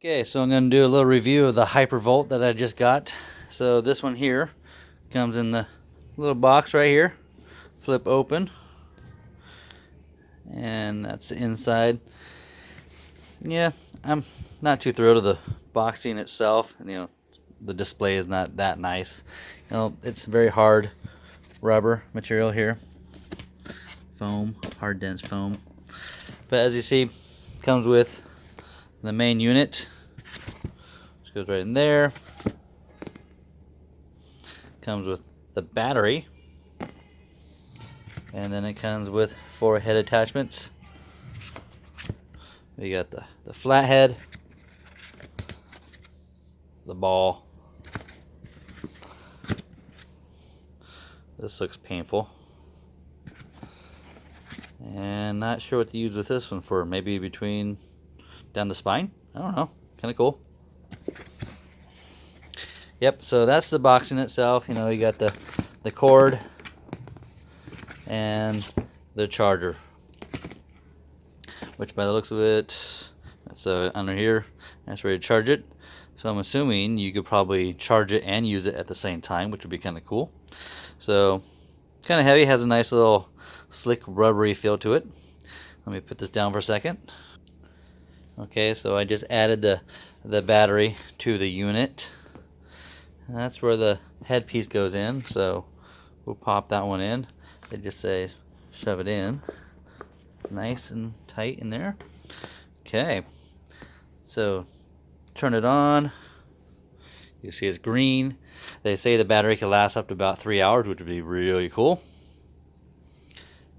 Okay, so I'm going to do a little review of the Hypervolt that I just got. So this one here comes in the little box right here. Flip open. And that's the inside. Yeah, I'm not too thrilled with the boxing itself. The display is not that nice. It's very hard rubber material here. Foam, hard dense foam. But as you see, it comes with the main unit. Just goes right in there. Comes with the battery. And then it comes with 4 head attachments. We got the flat head, the ball. This looks painful. And not sure what to use with this one for. Maybe between down the spine? I don't know. Kind of cool. Yep, so that's the box in itself. You got the cord and the charger, which by the looks of it, that's under here. That's where you charge it. So I'm assuming you could probably charge it and use it at the same time, which would be kind of cool. So kind of heavy, has a nice little slick rubbery feel to it. Let me put this down for a second. Okay, so I just added the battery to the unit. And that's where the headpiece goes in, so we'll pop that one in. They just say shove it in. Nice and tight in there. Okay, so turn it on. You see it's green. They say the battery can last up to about 3 hours, which would be really cool.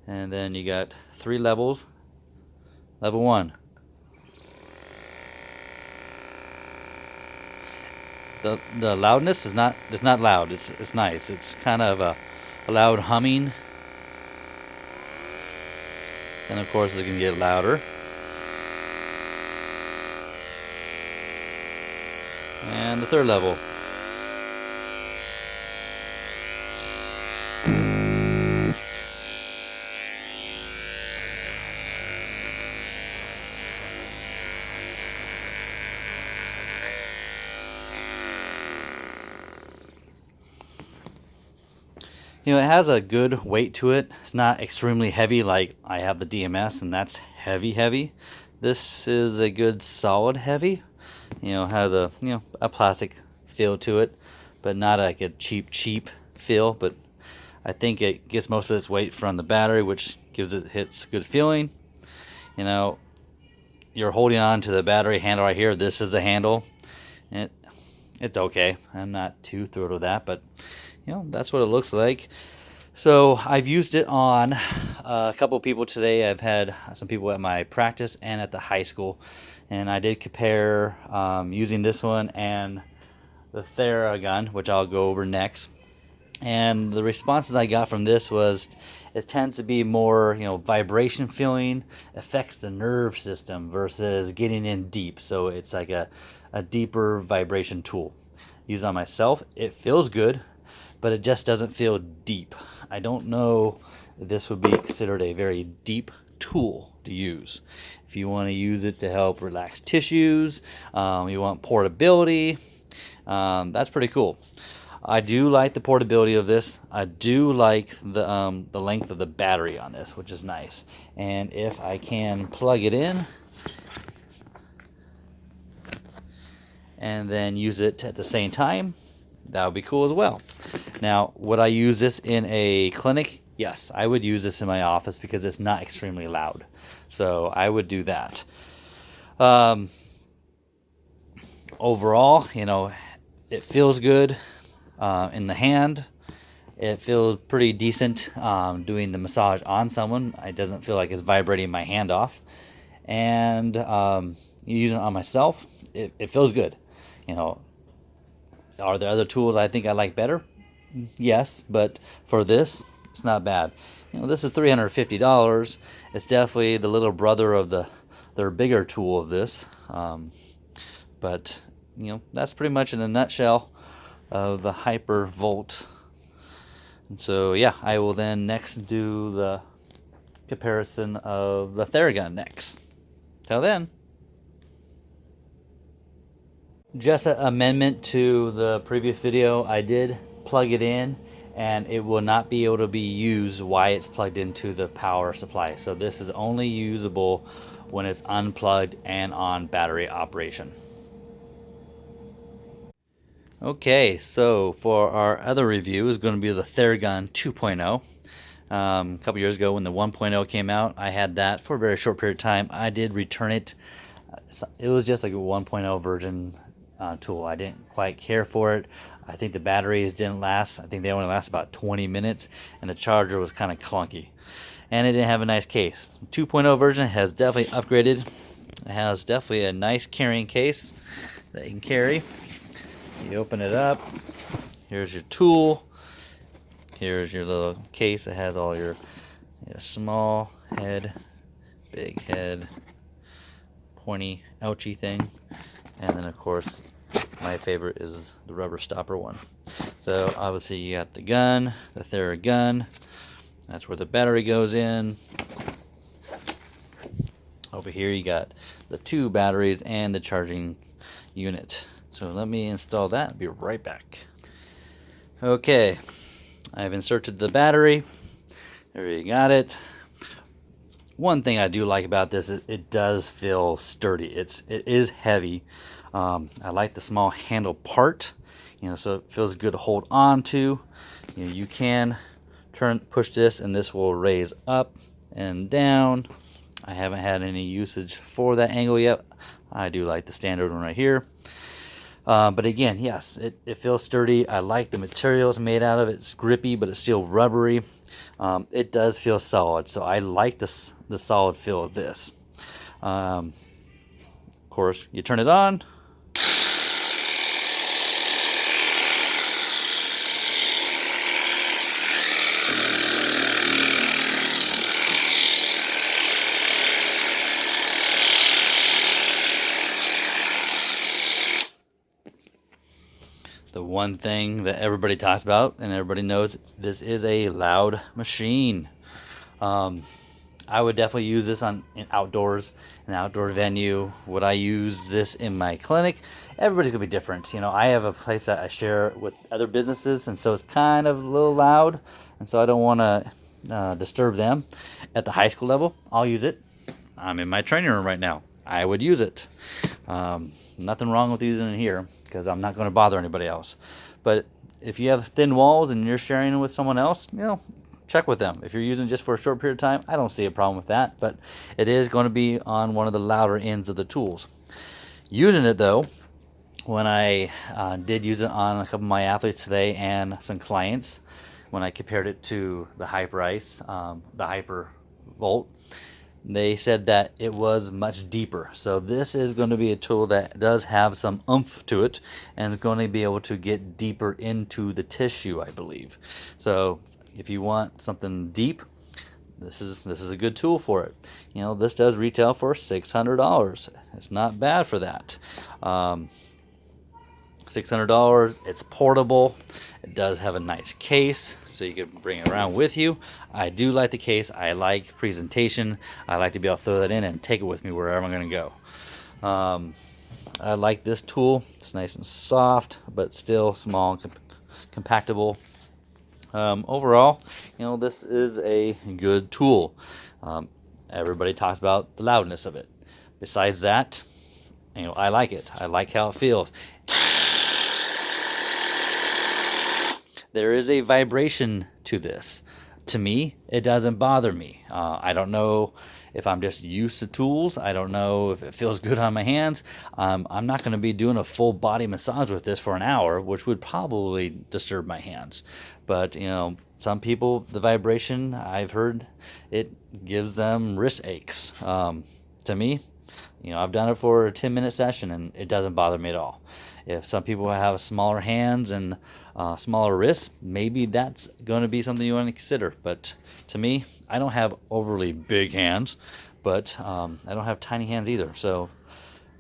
And then you got 3 levels. Level 1. The loudness is not loud. It's nice. It's kind of a loud humming. And of course it's gonna get louder. And the 3rd level. It has a good weight to it. It's not extremely heavy like I have the DMS, and that's heavy. This is a good solid heavy. Has a plastic feel to it, but not like a cheap feel. But I think it gets most of its weight from the battery, which gives it hits good feeling. You're holding on to the battery handle right here. This is the handle. It's okay. I'm not too thrilled with that, but that's what it looks like. So I've used it on a couple of people today. I've had some people at my practice and at the high school, and I did compare using this one and the Theragun, which I'll go over next. And the responses I got from this was it tends to be more vibration feeling, affects the nerve system versus getting in deep. So it's like a deeper vibration tool. Use on myself, it feels good, but it just doesn't feel deep. I don't know if this would be considered a very deep tool to use. If you want to use it to help relax tissues, you want portability, that's pretty cool. I do like the portability of this. I do like the length of the battery on this, which is nice. And if I can plug it in and then use it at the same time, that would be cool as well. Now, would I use this in a clinic? Yes, I would use this in my office because it's not extremely loud. So I would do that. Overall, it feels good in the hand. It feels pretty decent doing the massage on someone. It doesn't feel like it's vibrating my hand off. And using it on myself, it feels good. Are there other tools I think I like better? Yes, but for this, it's not bad. This is $350. It's definitely the little brother of their bigger tool of this. But that's pretty much in a nutshell of the Hypervolt. And so yeah, I will then next do the comparison of the Theragun next. Till then. Just an amendment to the previous video, I did plug it in and it will not be able to be used while it's plugged into the power supply. So this is only usable when it's unplugged and on battery operation. Okay, so for our other review is going to be the Theragun 2.0. A couple years ago when the 1.0 came out, I had that for a very short period of time. I did return it. It was just like a 1.0 version tool. I didn't quite care for it. I think the batteries didn't last. I think they only last about 20 minutes, and the charger was kind of clunky. And it didn't have a nice case. 2.0 version has definitely upgraded. It has definitely a nice carrying case that you can carry. You open it up. Here's your tool. Here's your little case that has all your small head, big head, pointy, ouchy thing. And then, of course, my favorite is the rubber stopper one. So, obviously, you got the gun, the Theragun. That's where the battery goes in. Over here, you got the 2 batteries and the charging unit. So, let me install that and be right back. Okay, I've inserted the battery. There you got it. One thing I do like about this is it does feel sturdy. It is heavy. I like the small handle part, so it feels good to hold on to. You can push this, and this will raise up and down. I haven't had any usage for that angle yet. I do like the standard one right here. But again, yes, it feels sturdy. I like the material it's made out of. It's grippy, but it's still rubbery. It does feel solid, so I like the solid feel of this. Of course, you turn it on. The one thing that everybody talks about and everybody knows, this is a loud machine. I would definitely use this in outdoors, an outdoor venue. Would I use this in my clinic? Everybody's gonna be different. I have a place that I share with other businesses, and so it's kind of a little loud, and so I don't want to disturb them. At the high school level, I'll use it. I'm in my training room right now. I would use it. Nothing wrong with using it here because I'm not going to bother anybody else. But if you have thin walls and you're sharing with someone else, check with them. If you're using it just for a short period of time, I don't see a problem with that. But it is going to be on one of the louder ends of the tools. Using it though, when I did use it on a couple of my athletes today and some clients, when I compared it to the the Hypervolt, they said that it was much deeper. So this is going to be a tool that does have some oomph to it and is going to be able to get deeper into the tissue, I believe. So if you want something deep, this is a good tool for it. This does retail for $600. It's not bad for that. $600. It's portable. It does have a nice case, so you can bring it around with you. I do like the case. I like presentation. I like to be able to throw that in and take it with me wherever I'm going to go. I like this tool. It's nice and soft, but still small and compactable. Overall, this is a good tool. Everybody talks about the loudness of it. Besides that, I like it. I like how it feels. There is a vibration to this. To me, it doesn't bother me. I don't know if I'm just used to tools. I don't know if it feels good on my hands. I'm not going to be doing a full body massage with this for an hour, which would probably disturb my hands. But, some people, the vibration, I've heard, it gives them wrist aches. To me, I've done it for a 10-minute session and it doesn't bother me at all. If some people have smaller hands and smaller wrists, maybe that's going to be something you want to consider. But to me, I don't have overly big hands, but I don't have tiny hands either. So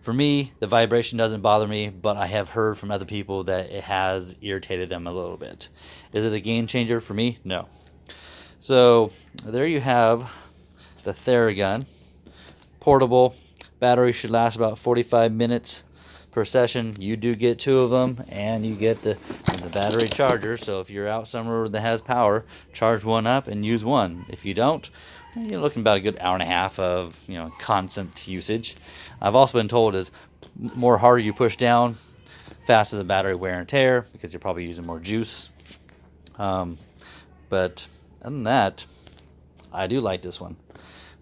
for me, the vibration doesn't bother me, but I have heard from other people that it has irritated them a little bit. Is it a game changer for me? No. So there you have the Theragun. Portable. Battery should last about 45 minutes. per session. You do get 2 of them, and you get the battery charger. So if you're out somewhere that has power, charge one up and use one. If you don't, you're looking about a good hour and a half of constant usage. I've also been told is more harder you push down, faster the battery wear and tear, because you're probably using more juice. But other than that, I do like this one.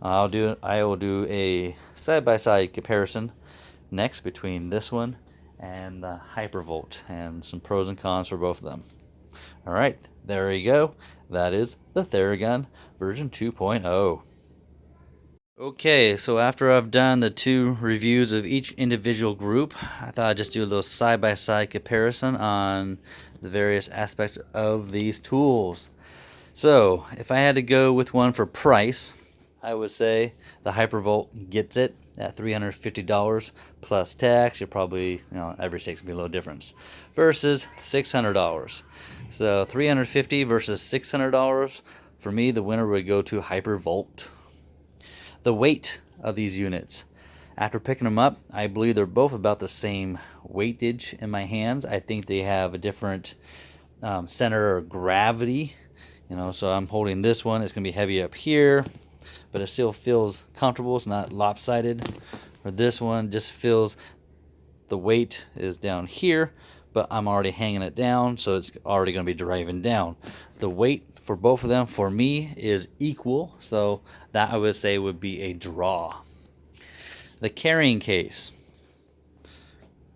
I will do a side-by-side comparison next between this one and the Hypervolt, and some pros and cons for both of them. All right, there you go. That is the Theragun version 2.0. Okay, so after I've done the 2 reviews of each individual group, I thought I'd just do a little side-by-side comparison on the various aspects of these tools. So, if I had to go with one for price, I would say the Hypervolt gets it at $350 plus tax. You're probably, every state's gonna be a little difference, versus $600. So $350 versus $600. For me, the winner would go to Hypervolt. The weight of these units, after picking them up, I believe they're both about the same weightage in my hands. I think they have a different center of gravity. So I'm holding this one. It's gonna be heavy up here, but it still feels comfortable. It's not lopsided. Or this one just feels the weight is down here, but I'm already hanging it down, so it's already going to be driving down. The weight for both of them, for me, is equal, so that I would say would be a draw. The carrying case,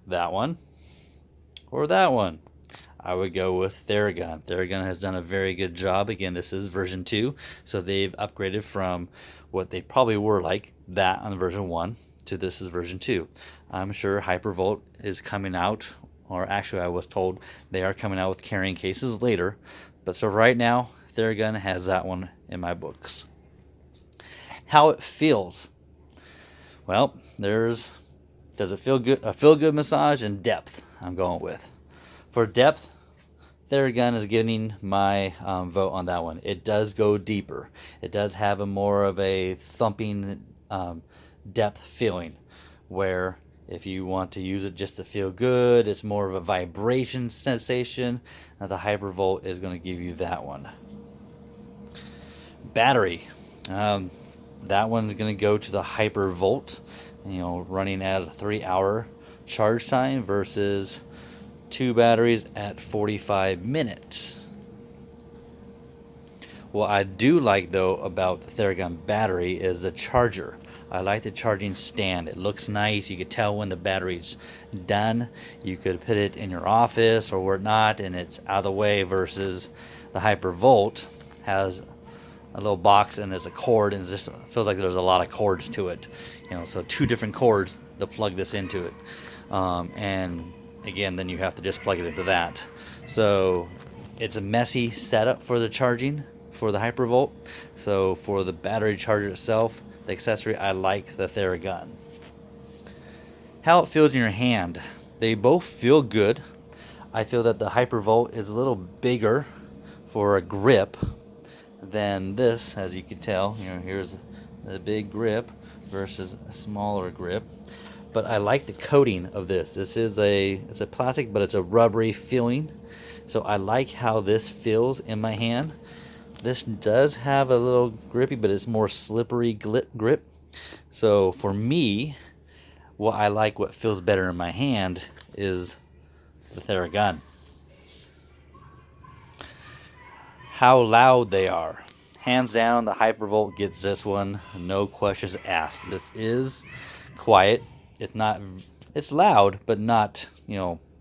that one or that one, I would go with Theragun. Theragun has done a very good job. Again, this is version 2, so they've upgraded from what they probably were like that on version 1 to this is version 2. I'm sure Hypervolt is coming out, or actually I was told they are coming out with carrying cases later, but so right now Theragun has that one in my books. How it feels. Well, does it feel good? A feel good massage and depth I'm going with. For depth, Theragun is getting my vote on that one. It does go deeper. It does have a more of a thumping depth feeling, where if you want to use it just to feel good, it's more of a vibration sensation. Now the Hypervolt is going to give you that one. Battery. That one's going to go to the Hypervolt, running at a 3-hour charge time versus 2 batteries at 45 minutes. What I do like, though, about the Theragun battery is the charger. I like the charging stand. It looks nice. You could tell when the battery's done. You could put it in your office or whatnot, and it's out of the way, versus the Hypervolt has a little box and there's a cord, and it just feels like there's a lot of cords to it. So 2 different cords to plug this into it. And again, then you have to just plug it into that. So it's a messy setup for the charging for the Hypervolt. So for the battery charger itself, the accessory, I like the Theragun. How it feels in your hand. They both feel good. I feel that the Hypervolt is a little bigger for a grip than this, as you can tell. Here's the big grip versus a smaller grip. But I like the coating of this. It's a plastic, but it's a rubbery feeling. So I like how this feels in my hand. This does have a little grippy, but it's more slippery grip. So for me, what feels better in my hand is the Theragun. How loud they are. Hands down, the Hypervolt gets this one, no questions asked. This is quiet. It's loud, but not,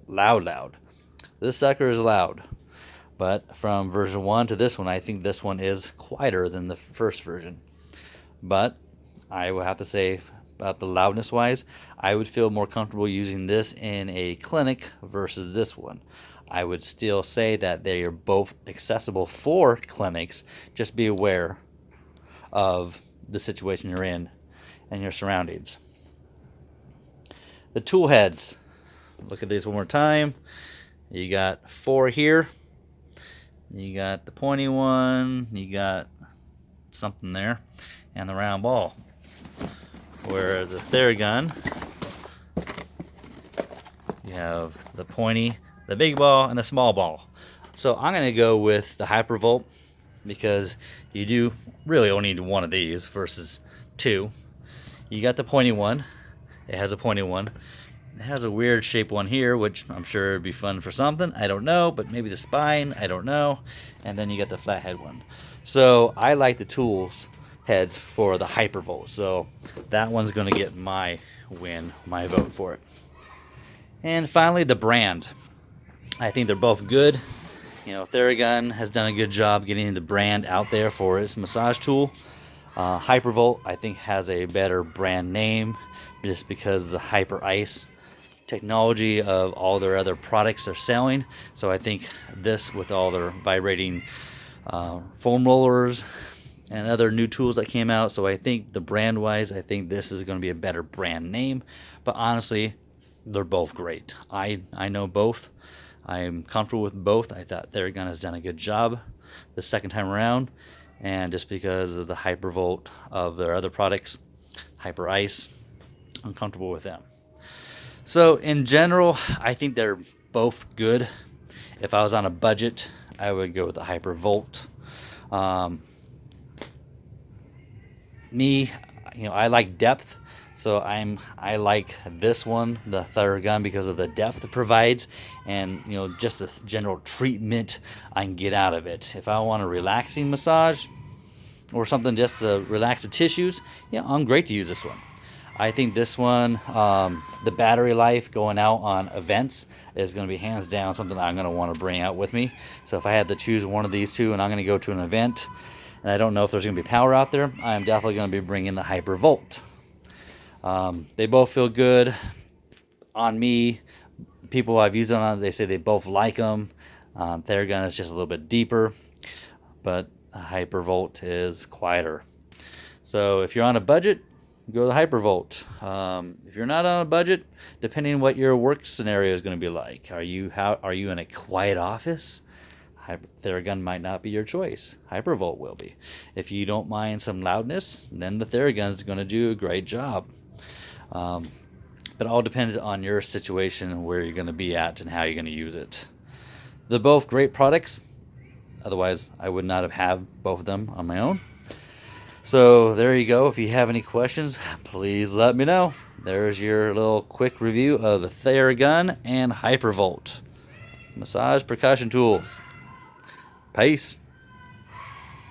loud. This sucker is loud. But from version 1 to this one, I think this one is quieter than the first version. But I will have to say, about the loudness wise, I would feel more comfortable using this in a clinic versus this one. I would still say that they are both accessible for clinics. Just be aware of the situation you're in and your surroundings. The tool heads. Look at these one more time. You got 4 here. You got the pointy one. You got something there. And the round ball. Where the Theragun You have the pointy, the big ball, and the small ball. So I'm going to go with the Hypervolt because you do really only need one of these versus two. You got the pointy one. It has a pointy one. It has a weird shaped one here, which I'm sure would be fun for something. I don't know, but maybe the spine. I don't know. And then you got the flathead one. So I like the tools head for the Hypervolt. So that one's going to get my win, my vote for it. And finally, the brand. I think they're both good. You know, Theragun has done a good job getting the brand out there for its massage tool. Hypervolt, I think, has a better brand name just because of the Hyper Ice technology of all their other products they're selling. So I think this, with all their vibrating foam rollers and other new tools that came out, so I think the brand wise, I think this is going to be a better brand name. But honestly, they're both great. I know both. I'm comfortable with both. I thought Theragun has done a good job the second time around, and just because of the Hypervolt of their other products, Hyper Ice, I'm comfortable with them. So in general, I think they're both good. If I was on a budget, I would go with the Hypervolt. I like depth, so I like this one, the Theragun, because of the depth it provides, and just the general treatment I can get out of it. If I want a relaxing massage or something just to relax the tissues, I'm great to use this one. I think this one, the battery life going out on events is going to be hands down something I'm going to want to bring out with me. So if I had to choose one of these two and I'm going to go to an event and I don't know if there's going to be power out there, I'm definitely going to be bringing the Hypervolt. They both feel good on me. People I've used them on, they say they both like them. Theragun is just a little bit deeper, but Hypervolt is quieter. So if you're on a budget, go to the Hypervolt. If you're not on a budget, depending on what your work scenario is going to be like, are you in a quiet office? Theragun might not be your choice. Hypervolt will be. If you don't mind some loudness, then the Theragun is going to do a great job. But it all depends on your situation, where you're going to be at, and how you're going to use it. They're both great products. Otherwise, I would not have had both of them on my own. So there you go. If you have any questions, please let me know. There's your little quick review of the Theragun and Hypervolt massage percussion tools. Peace.